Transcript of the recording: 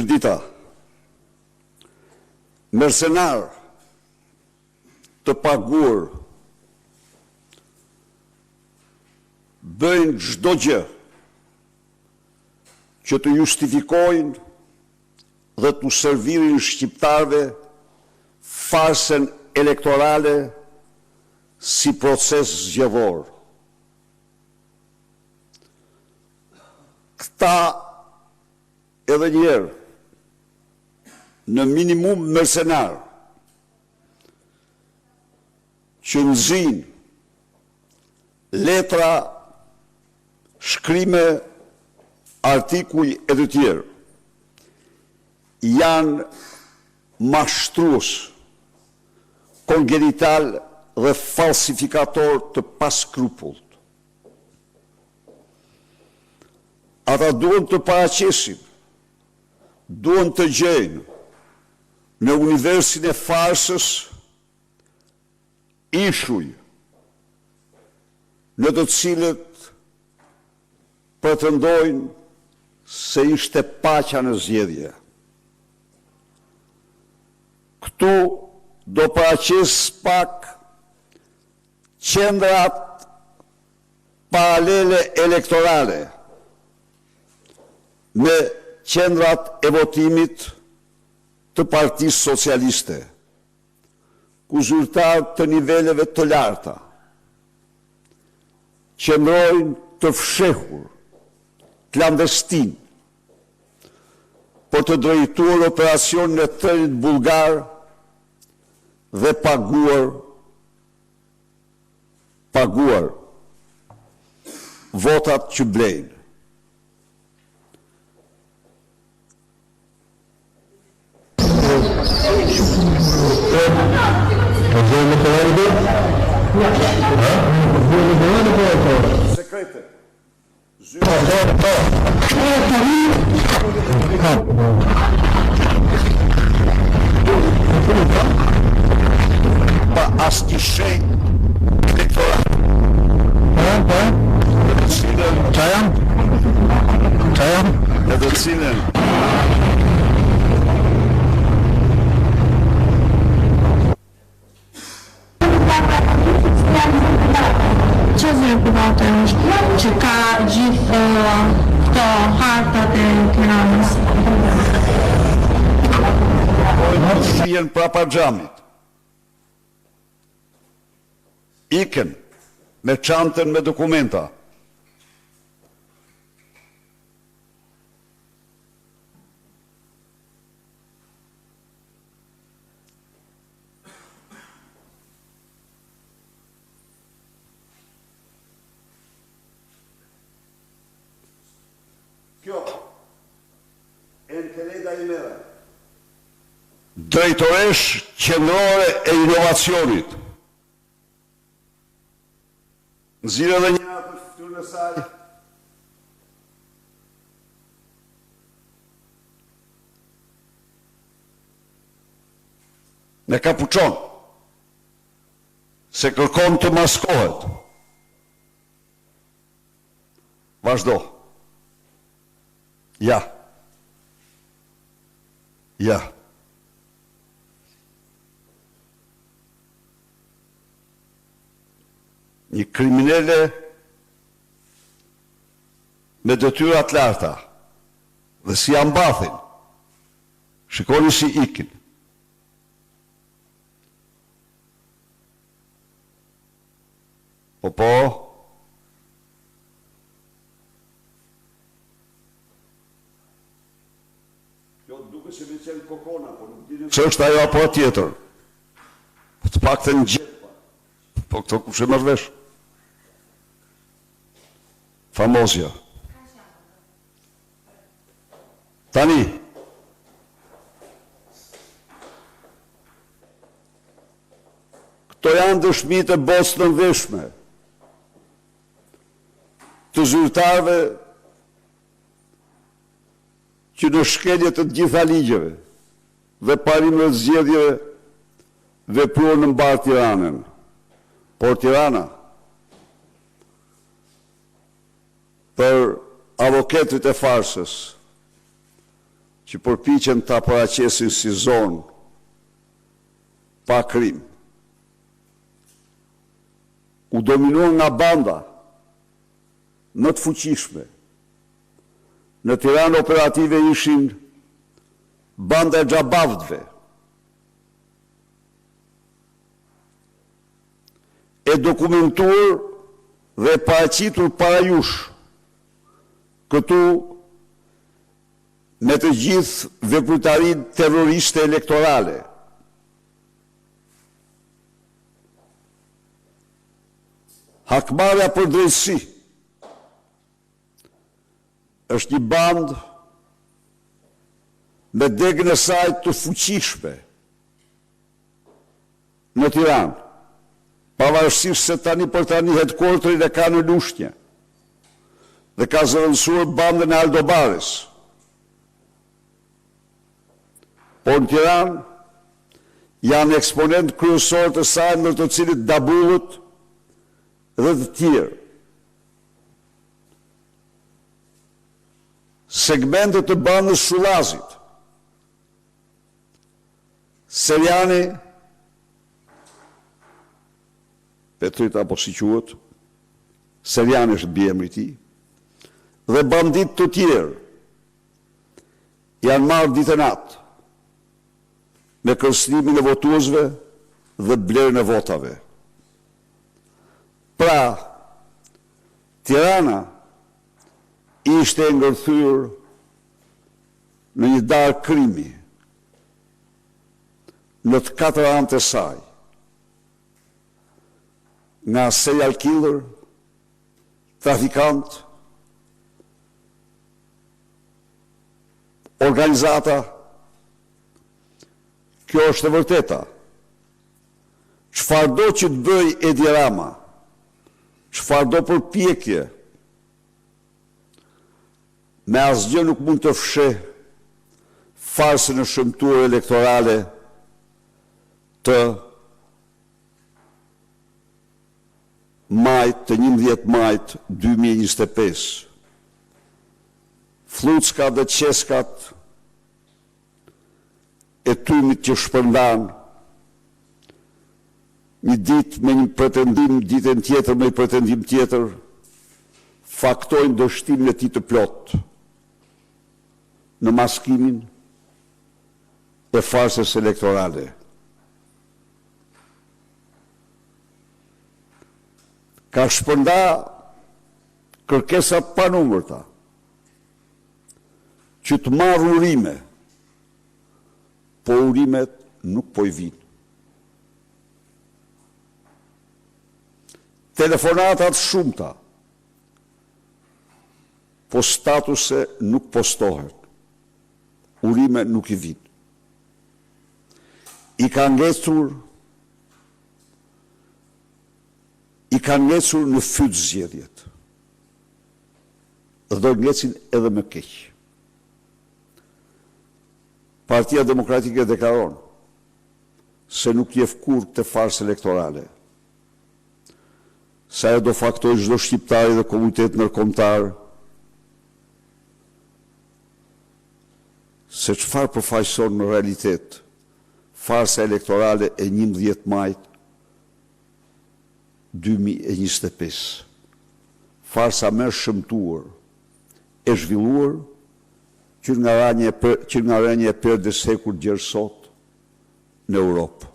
Çudita. Mercenar të paguar bëjnë çdo gjë që të justifikojnë dhe të servirin shqiptarëve farsën elektorale si proces zgjedhor. Këta edhe njerë në minimum mercenar që nxin letra, shkrime, artikuj e të tjerë janë mashtrues, kongenital dhe falsifikator të paskrupullt. Ata duhen të paraqesin, duhen të gjejnë në universin e farsës ishuj në të cilët pretendojnë se ishte paqja në zgjedhje. Këtu do paraqes pak qendrat paralele elektorale me qendrat e votimit të Partisë Socialiste, ku zyrtarë të niveleve të larta qëndrojnë të fshehur, klandestin, për të drejtuar operacion në tërit bulgar dhe paguar votat që blejnë. Sekrete. Pa asnjë shenjë elektorale. Në të cilën që ka gjithë këto hartat e Tiranës. Shihen prapa xhamit. Ikën me çantën me dokumenta. Kjo, Enkeleda Imera, drejtoresh qendrore e inovacionit. Nxirë edhe një për fytyrën e saj. Me kapuçon, se kërkon të maskohet. Vazhdo. Ja. Një kriminele me detyrat larta dhe si ambathin. Shikoni si ikin. Po. Se me qenë kokona, po nuk dini që është ajo apo tjetër. Të pak të në gjithë. Po këto ku që mërvesh. Famozja. Tani. Këto janë dëshmit e bosë në veshme. Të zyrtarve që në shkelje të gjitha ligjeve dhe parimeve të zgjedhjeve vepruan në mbar Tiranën. Por Tirana, për avokatët e farsës, që përpiqen ta paraqesin si zonë pa krim, u dominuar nga banda më të fuqishme. Në Tiranë operative ishin banda e xhabavdve, e dokumentuar dhe paraqitur para jush, këtu me të gjithë veprimtarinë terroriste elektorale. Hakmarrja për drejtësi është një bandë me degën e saj të fuqishme në Tiranë, pavarësisht se tani për tani headquarterin e ka në Lushnjë dhe ka zëvendësuar bandën e Aldobares. Por në Tiranë janë eksponent kryesor të saj, ndër të cilët dabullët dhe të tjerë. Segmentet të bandës Shullazit, Seriani, Petrit apo si quhet, Seriani është biemri i tij, dhe bandit të tjerë janë marrë ditë e natë me kërcënimin e votuesve dhe blerjen e votave. Pra, Tirana ishte ngërthyer në një darkë krimi në të katër anët e saj, nga serial killer, trafikant, organizata. Kjo është e vërteta. Çfarëdo që të bëj Edi Rama, çfarëdo përpjekje, me asgjë nuk mund të fsheh farsën e shëmtuar elektorale të majt, të 11 majt 2025. Fluckat dhe qeskat e tymit që shpërndan një ditë me një pretendim, ditën tjetër me një pretendim tjetër, faktojnë dështimin e tij të plot në maskimin e farsës elektorale. Ka shpërnda kërkesa pa numërta që të marrë urime, po urimet nuk po i vinë. Telefonatat shumëta, po statuse nuk postohen, urime nuk i vinë. I kanë ngecur në fyt zgjedhjet. Dhe do ngecin edhe më keq. Partia Demokratike deklaron se nuk jef kurrë të farsë elektorale, se ajo do faktojë çdo shqiptari dhe komunitet ndërkombëtar se çfarë përfaqëson në realitet farsa elektorale e 11 majt 2025. Farsa më shëmtuar e zhvilluar që nga rënja e perdes hekur gjerë sot në Europë.